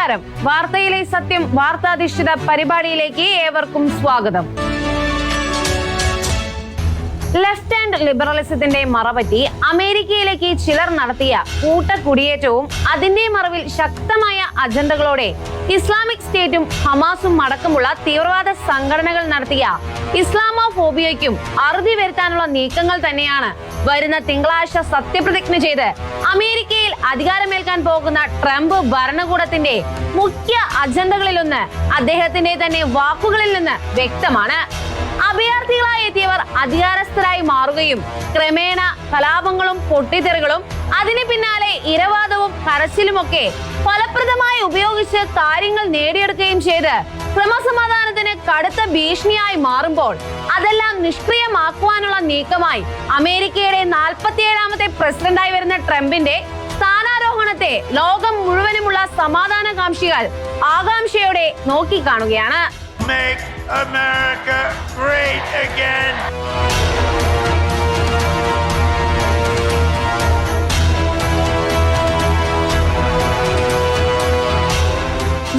നമസ്കാരം. വാർത്തയിലെ സത്യം വാർത്താധിഷ്ഠിത പരിപാടിയിലേക്ക് ഏവർക്കും സ്വാഗതം. ലെഫ്റ്റ് ഹാൻഡ് ലിബറലിസത്തിന്റെ മറപറ്റി അമേരിക്കയിലേക്ക് ചിലർ നടത്തിയ കൂട്ടക്കുടിയേറ്റവും അതിന്റെ മറവിൽ ശക്തമായ അജണ്ടകളോടെ ഇസ്ലാമിക് സ്റ്റേറ്റും ഹമാസും അടക്കമുള്ള തീവ്രവാദ സംഘടനകൾ നടത്തിയ ഇസ്ലാമോഫോബിയയ്ക്കും അറുതി വരുത്താനുള്ള നീക്കങ്ങൾ തന്നെയാണ് വരുന്ന തിങ്കളാഴ്ച സത്യപ്രതിജ്ഞ ചെയ്ത് അമേരിക്കയിൽ അധികാരമേൽക്കാൻ പോകുന്ന ട്രംപ് ഭരണകൂടത്തിന്റെ മുഖ്യ അജണ്ടകളിലൊന്ന് അദ്ദേഹത്തിന്റെ തന്നെ വാക്കുകളിൽ നിന്ന് വ്യക്തമാണ്. അഭയാർത്ഥികളായി എത്തിയവർ അധികാരസ്ഥരായി മാറുകയും ക്രമേണ കലാപങ്ങളും പൊട്ടിത്തെറികളും അതിന് പിന്നാലെ ഇരവാദവും കരച്ചിലുമൊക്കെ ഫലപ്രദമായി ഉപയോഗിച്ച് കാര്യങ്ങൾ നേടിയെടുക്കുകയും ചെയ്ത് ക്രമസമാധാനത്തിന് കടുത്ത ഭീഷണിയായി മാറുമ്പോൾ അതെല്ലാം നിഷ്ക്രിയമാക്കുവാനുള്ള നീക്കമായി അമേരിക്കയുടെ 47ാമത്തെ പ്രസിഡന്റായി വരുന്ന ട്രംപിന്റെ സ്ഥാനാരോഹണത്തെ ലോകം മുഴുവനുമുള്ള സമാധാനകാംക്ഷികൾ ആകാംക്ഷയോടെ നോക്കിക്കാണുകയാണ്. Make America great again.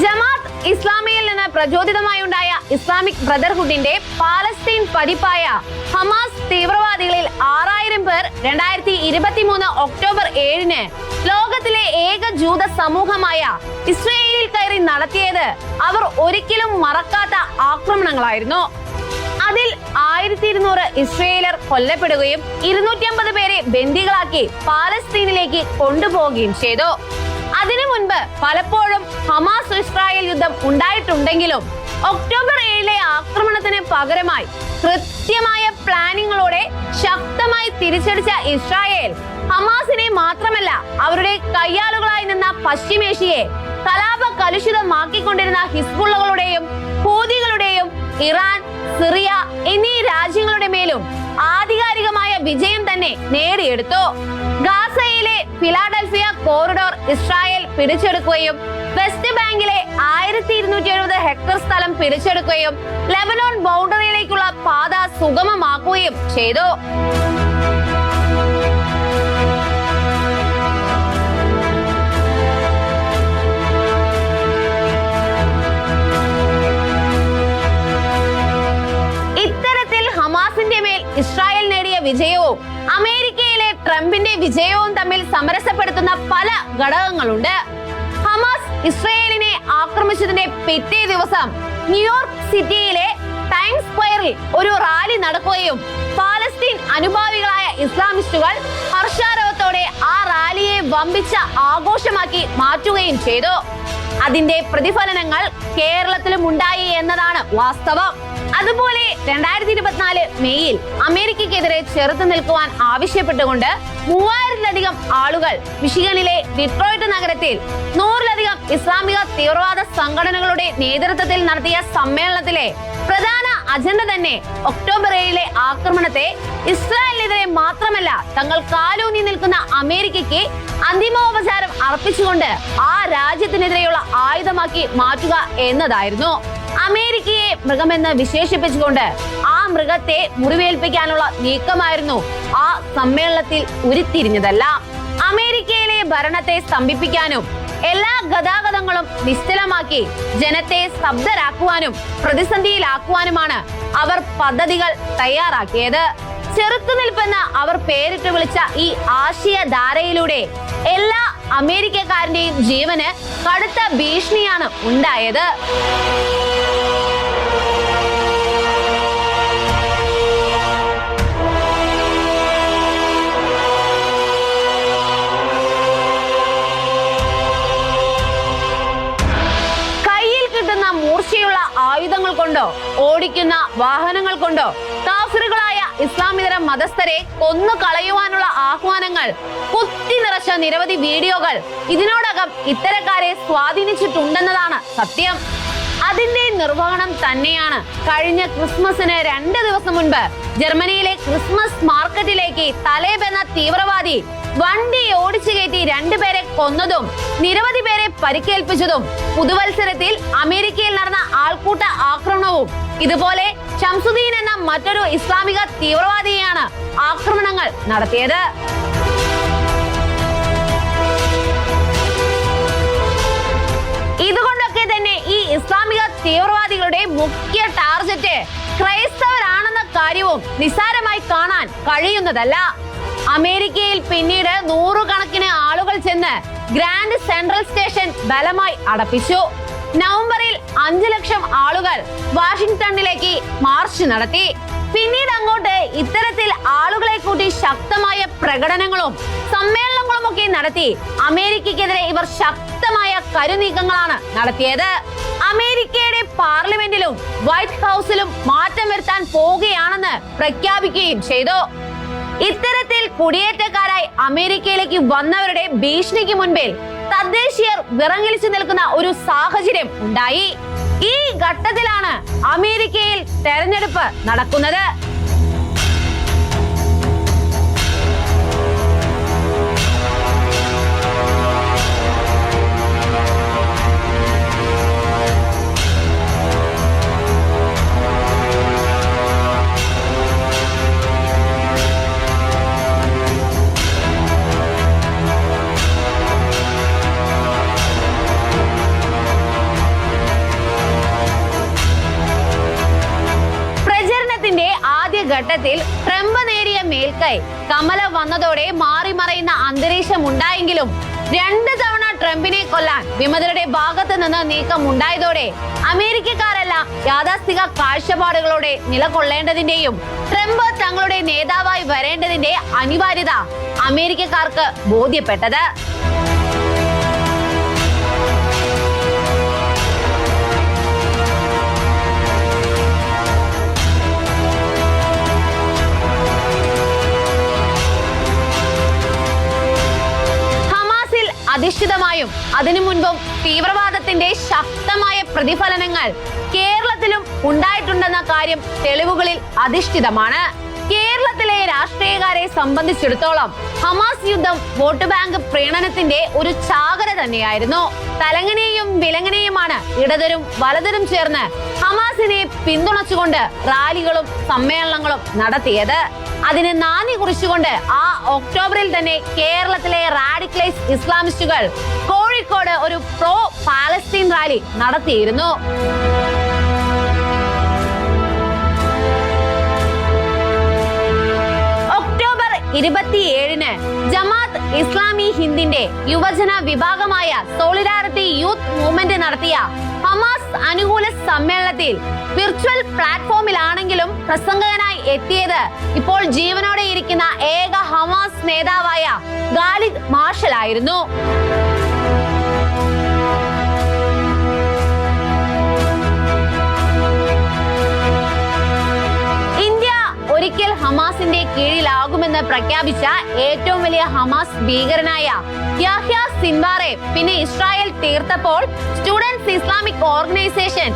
ജമാഅത്ത് ഇസ്ലാമിയിൽ നിന്ന് പ്രചോദിതമായുണ്ടായ ഇസ്ലാമിക് ബ്രദർഹുഡിന്റെ പാലസ്തീൻ പതിപ്പായ ഹമാസ് തീവ്രവാദികളിൽ 6000 പേർ 2023 ഒക്ടോബർ 7-ന് ലോകത്തിലെ ഏക ജൂത സമൂഹമായ ഇസ്രയേലിൽ കയറി നടത്തിയത് അവർ ഒരിക്കലും മറക്കാത്ത ആക്രമണങ്ങളായിരുന്നു. അതിൽ 1200 ഇസ്രയേലർ കൊല്ലപ്പെടുകയും 250 പേരെ ബന്ദികളാക്കി പാലസ്തീനിലേക്ക് കൊണ്ടുപോവുകയും ചെയ്തു. അതിനു മുൻപ് പലപ്പോഴും ഹമാസ് ഇസ്രായേൽ യുദ്ധം ഉണ്ടായിട്ടുണ്ടെങ്കിലും ഒക്ടോബർ 7-ലെ ആക്രമണത്തിന് പകരമായി കൃത്യമായ പ്ലാനിങ്ങോടെ ശക്തമായി തിരിച്ചടിച്ച ഇസ്രായേൽ ഹമാസിനെ മാത്രമല്ല അവരുടെ കയ്യാളുകളായി നിന്ന പശ്ചിമേഷ്യയെ കലാപ കലുഷിതമാക്കിക്കൊണ്ടിരുന്ന ഹിസ്ബുള്ളകളുടെയും ഹൂതികളുടെയും ഇറാൻ, സിറിയ എന്നീ രാജ്യങ്ങളുടെ മേലും ആധികാരികമായ വിജയം തന്നെ നേടിയെടുത്തു. ഗാസയിലെ ഫിലാഡൽഫിയ കോറിഡോർ ഇസ്രായേൽ പിടിച്ചെടുക്കുകയും വെസ്റ്റ് ബാങ്കിലെ 1270 ഹെക്ടർ സ്ഥലം പിടിച്ചെടുക്കുകയും ലെബനോൺ ബൗണ്ടറിയിലേക്കുള്ള പാത സുഗമമാക്കുകയും ചെയ്തു. ഹമാസിന്റെ മേൽ ഇസ്രായേൽ നേടിയ വിജയവും അമേരിക്കയിലെ ട്രംപിന്റെ വിജയവും തമ്മിൽ സമരസപ്പെടുത്തുന്ന പല ഘടകങ്ങളുണ്ട്. ഹമാസ് ഇസ്രായേലിനെ ആക്രമിച്ചതിന്റെ പിറ്റേ ദിവസം ന്യൂയോർക്ക് സിറ്റിയിലെ ടൈംസ് സ്ക്വയറിൽ ഒരു റാലി നടക്കുകയും പാലസ്തീൻ അനുഭാവികളായ ഇസ്ലാമിസ്റ്റുകൾ ഹർഷാരവത്തോടെ ആ റാലിയെ വമ്പിച്ച ആഘോഷമാക്കി മാറ്റുകയും ചെയ്തു. അതിന്റെ പ്രതിഫലനങ്ങൾ കേരളത്തിലും ഉണ്ടായി എന്നതാണ് വാസ്തവം. അതുപോലെ 2024 മെയ്യിൽ അമേരിക്കയ്ക്കെതിരെ ചെറുത്തു നിൽക്കുവാൻ ആവശ്യപ്പെട്ടുകൊണ്ട് 3000-ലധികം ആളുകൾ മിഷിഗണിലെ ഡിട്രോയിറ്റ് നഗരത്തിൽ 100-ലധികം ഇസ്ലാമിക തീവ്രവാദ സംഘടനകളുടെ നേതൃത്വത്തിൽ നടത്തിയ സമ്മേളനത്തിലെ പ്രധാന അജണ്ട തന്നെ ഒക്ടോബർ 7-ലെ ആക്രമണത്തെ ഇസ്രായേലിനെതിരെ മാത്രമല്ല തങ്ങൾ കാലൂന്നി നിൽക്കുന്ന അമേരിക്കയ്ക്ക് അന്തിമോപചാരം അർപ്പിച്ചുകൊണ്ട് ആ രാജ്യത്തിനെതിരെയുള്ള ആയുധമാക്കി മാറ്റുക എന്നതായിരുന്നു. അമേരിക്കയെ മൃഗമെന്ന് വിശേഷിപ്പിച്ചുകൊണ്ട് ആ മൃഗത്തെ മുറിവേൽപ്പിക്കാനുള്ള നീക്കമായിരുന്നു ആ സമ്മേളനത്തിൽ ഉരുത്തിരിഞ്ഞതല്ല. അമേരിക്കയിലെ ഭരണത്തെ സ്തംഭിപ്പിക്കാനും എല്ലാ ഗതാഗതങ്ങളും നിശ്ചലമാക്കി ജനത്തെ സ്തബ്ധരാക്കുവാനും പ്രതിസന്ധിയിലാക്കുവാനുമാണ് അവർ പദ്ധതികൾ തയ്യാറാക്കിയത്. ചെറുത്തുനിൽപ്പെന്ന് അവർ പേരിട്ട് വിളിച്ച ഈ ആശയധാരയിലൂടെ എല്ലാ അമേരിക്കക്കാരന്റെയും ജീവന് കടുത്ത ഭീഷണിയാണ് ഉണ്ടായത്. മൂർച്ചയുള്ള ആയുധങ്ങൾ കൊണ്ടോ ഓടിക്കുന്ന വാഹനങ്ങൾ കൊണ്ടോ കാഫിറുകളായ ഇസ്ലാമിതര മതസ്ഥരെ കൊന്നു കളയുവാനുള്ള ആഹ്വാനങ്ങൾ കുത്തി നിറച്ച നിരവധി വീഡിയോകൾ ഇതിനോടകം ഇത്തരക്കാരെ സ്വാധീനിച്ചിട്ടുണ്ടെന്നതാണ് സത്യം. അതിന്റെ നിർവഹണം തന്നെയാണ് കഴിഞ്ഞ ക്രിസ്മസിന് 2 ദിവസം മുൻപ് ജർമ്മനിയിലെ ക്രിസ്മസ് മാർക്കറ്റിലേക്ക് തലേബ് എന്ന തീവ്രവാദി വണ്ടി ഓടിച്ചു കയറ്റി 2 പേരെ കൊന്നതും നിരവധി പേരെ പരിക്കേൽപ്പിച്ചതും പുതുവത്സരത്തിൽ അമേരിക്കയിൽ നടന്ന ആൾക്കൂട്ട ആക്രമണവും ഇതുപോലെ ഷംസുദ്ദീൻ എന്ന മറ്റൊരു ഇസ്ലാമിക തീവ്രവാദിയെയാണ് ആക്രമണങ്ങൾ നടത്തിയത്. ഇത് തീവ്രവാദികളുടെ മുഖ്യ ടാർഗറ്റ് ക്രൈസ്തവരാണെന്ന കാര്യവും നിസ്സാരമായി കാണാൻ കഴിയുന്നതല്ല. അമേരിക്കയിൽ പിന്നീട് നൂറുകണക്കിന് ആളുകൾ ചെന്ന് ഗ്രാൻഡ് സെൻട്രൽ സ്റ്റേഷൻ ബലമായി അടപ്പിച്ചു. നവംബറിൽ 5 ലക്ഷം ആളുകൾ വാഷിംഗ്ടണിലേക്ക് മാർച്ച് നടത്തി. പിന്നീട് അങ്ങോട്ട് ഇത്തരത്തിൽ ആളുകളെ കൂട്ടി ശക്തമായ പ്രകടനങ്ങളും സമ്മേളനങ്ങളും ഒക്കെ നടത്തി അമേരിക്കയ്ക്കെതിരെ ഇവർ ശക്തമായ കരുനീക്കങ്ങളാണ് നടത്തിയത്. അമേരിക്കയുടെ പാർലമെന്റിലും വൈറ്റ് ഹൗസിലും മാറ്റം വരുത്താൻ പോവുകയാണെന്ന് പ്രഖ്യാപിക്കുകയും ചെയ്തു. ഇത്തരത്തിൽ കുടിയേറ്റക്കാരായി അമേരിക്കയിലേക്ക് വന്നവരുടെ ഭീഷണിക്ക് മുൻപിൽ തദ്ദേശീയർ വിറങ്ങലിച്ചു നിൽക്കുന്ന ഒരു സാഹചര്യം ഉണ്ടായി. ഈ ഘട്ടത്തിലാണ് അമേരിക്കയിൽ തെരഞ്ഞെടുപ്പ് നടക്കുന്നത്. ഘട്ടത്തിൽ ട്രംപ് നേരിയ മേൽക്കൈ കമല വന്നതോടെ മാറിമറയുന്ന അന്തരീക്ഷം ഉണ്ടായെങ്കിലും 2 തവണ ട്രംപിനെ കൊല്ലാൻ വിമതരുടെ ഭാഗത്ത് നിന്ന് നീക്കം ഉണ്ടായതോടെ അമേരിക്കക്കാരെല്ലാം യാഥാസ്ഥിക കാഴ്ചപ്പാടുകളോടെ നിലകൊള്ളേണ്ടതിന്റെയും ട്രംപ് തങ്ങളുടെ നേതാവായി വരേണ്ടതിന്റെ അനിവാര്യത അമേരിക്കക്കാർക്ക് ബോധ്യപ്പെട്ടത്. അധിഷ്ഠിതമായും അതിനു മുൻപും തീവ്രവാദത്തിന്റെ ശക്തമായ പ്രതിഫലനങ്ങൾ കേരളത്തിലും ഉണ്ടായിട്ടുണ്ടെന്ന കാര്യം തെളിവുകളിൽ അധിഷ്ഠിതമാണ്. കേരളത്തിലെ രാഷ്ട്രീയക്കാരെ സംബന്ധിച്ചിടത്തോളം ഹമാസ് യുദ്ധം വോട്ട് ബാങ്ക് പ്രീണനത്തിന്റെ ഒരു ചാകര തന്നെയായിരുന്നു. തലങ്ങനെയും വിലങ്ങനെയുമാണ് ഇടതരും വലതരും ചേർന്ന് ഹമാസിനെ പിന്തുണച്ചുകൊണ്ട് റാലികളും സമ്മേളനങ്ങളും നടത്തിയത്. അതിന് നാന്ദി കുറിച്ചുകൊണ്ട് ആ ഒക്ടോബറിൽ തന്നെ കേരളത്തിലെ റാഡിക്കലൈസ് ഇസ്ലാമിസ്റ്റുകൾ കോഴിക്കോട് ഒരു പ്രോ പാലസ്തീൻ റാലി നടത്തിയിരുന്നു. ഒക്ടോബർ 27-ന് ജമാഅത്ത് ഇസ്ലാമി ഹിന്ദിന്റെ യുവജന വിഭാഗമായ സോളിഡാരിറ്റി യൂത്ത് മൂവ്മെന്റ് നടത്തിയ ഹമാസ് അനുകൂല സമ്മേളനത്തിൽ വിർച്വൽ പ്ലാറ്റ്ഫോമിലാണെങ്കിലും പ്രസംഗകനായി എത്തിയത് ഇപ്പോൾ ജീവനോടെ ഇരിക്കുന്ന ഏക ഹമാസ് നേതാവായ ഖാലിദ് മാർഷൽ ആയിരുന്നു. ഒരിക്കൽ ഹമാസിന്റെ കീഴിലാകുമെന്ന് പ്രഖ്യാപിച്ച ഏറ്റവും വലിയ ഹമാസ് ഭീകരനായ യാഹ്യ സിൻവാറെ പിന്നെ ഇസ്രായേൽ തീർത്തപ്പോൾ സ്റ്റുഡൻസ് ഇസ്ലാമിക് ഓർഗനൈസേഷൻ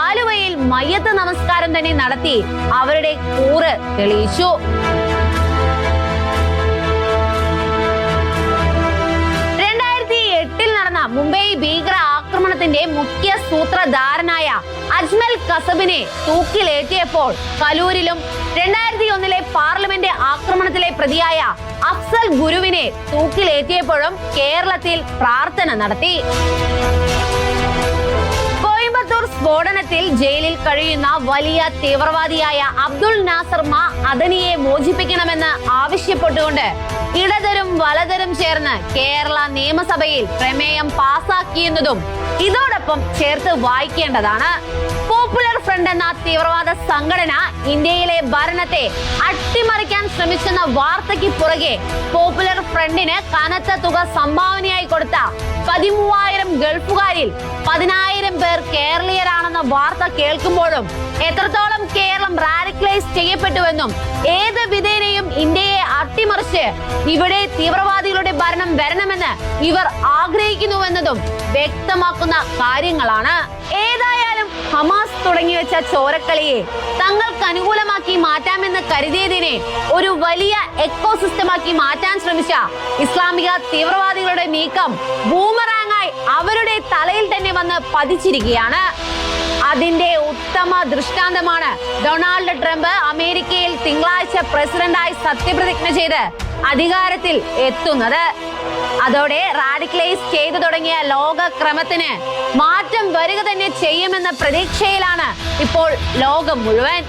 ആലുവയിൽ മയ്യത്ത് നമസ്കാരം തന്നെ നടത്തി അവരുടെ കൂറ് തെളിയിച്ചു. മുംബൈ ഭീകര ആക്രമണത്തിന്റെ മുഖ്യ സൂത്രധാരനായ അജ്മൽ കസബിനെ തൂക്കിലേറ്റിയപ്പോൾ കലൂരിലും 2001 പാർലമെന്റ് ആക്രമണത്തിലെ പ്രതിയായ അഫ്സൽ ഗുരുവിനെ തൂക്കിലേറ്റിയപ്പോഴും കേരളത്തിൽ പ്രാർത്ഥന നടത്തി. കോയമ്പത്തൂർ സ്ഫോടനത്തിൽ ജയിലിൽ കഴിയുന്ന വലിയ തീവ്രവാദിയായ അബ്ദുൾ നാസർ മാ അദനിയെ മോചിപ്പിക്കണമെന്ന് ആവശ്യപ്പെട്ടുകൊണ്ട് ഇടതരും വലതരും ചേർന്ന് കേരള നിയമസഭയിൽ പ്രമേയം പാസാക്കിയെന്നതും ഇതോടൊപ്പം ചേർത്ത് വായിക്കേണ്ടതാണ്. പോപ്പുലർ ഫ്രണ്ട് എന്ന തീവ്രവാദ സംഘടന ഇന്ത്യയിലെ ഭരണത്തെ അട്ടിമറിക്കാൻ ശ്രമിച്ചെന്ന വാർത്തയ്ക്ക് പുറകെ പോപ്പുലർ ഫ്രണ്ടിന് കനത്ത തുക സംഭാവനയായി കൊടുത്ത 13,000 ഗൾഫുകാരിൽ 10,000 പേർ കേരളീയരാണെന്ന വാർത്ത കേൾക്കുമ്പോഴും എത്രത്തോളം കേരളം റാഡിക്കലൈസ് ചെയ്യപ്പെട്ടുവെന്നും ഏത് വിധേനയും ഇന്ത്യയെ അട്ടിമറിച്ച് ഇവിടെ തീവ്രവാദികളുടെ ഭരണം വരണമെന്ന് ഇവർ ആഗ്രഹിക്കുന്നുവെന്നതും വ്യക്തമാക്കുന്ന കാര്യങ്ങളാണ്. ഏതായാലും ഹമാസ് തുടങ്ങിവെച്ച ചോരക്കളിയെ തങ്ങൾക്ക് അനുകൂലമാക്കി മാറ്റാമെന്ന് കരുതിയതിനെ ഒരു വലിയ എക്കോസിസ്റ്റമാക്കി മാറ്റാൻ ശ്രമിച്ച ഇസ്ലാമിക തീവ്രവാദികളുടെ നീക്കം ബൂമറാങ്ങായി അവരുടെ തലയിൽ തന്നെ വന്ന് പതിച്ചിരിക്കുകയാണ്. അതിന്റെ ഉത്തമ ദൃഷ്ടാന്തമാണ് ഡൊണാൾഡ് ട്രംപ് അമേരിക്കയിൽ തിങ്കളാഴ്ച പ്രസിഡന്റായി സത്യപ്രതിജ്ഞ ചെയ്ത് അധികാരത്തിൽ എത്തുന്നത്. അതോടെ റാഡിക്കലൈസ് ചെയ്തു തുടങ്ങിയ ലോകക്രമത്തിന് മാറ്റം വരിക തന്നെ ചെയ്യുമെന്ന പ്രതീക്ഷയിലാണ് ഇപ്പോൾ ലോകം മുഴുവൻ.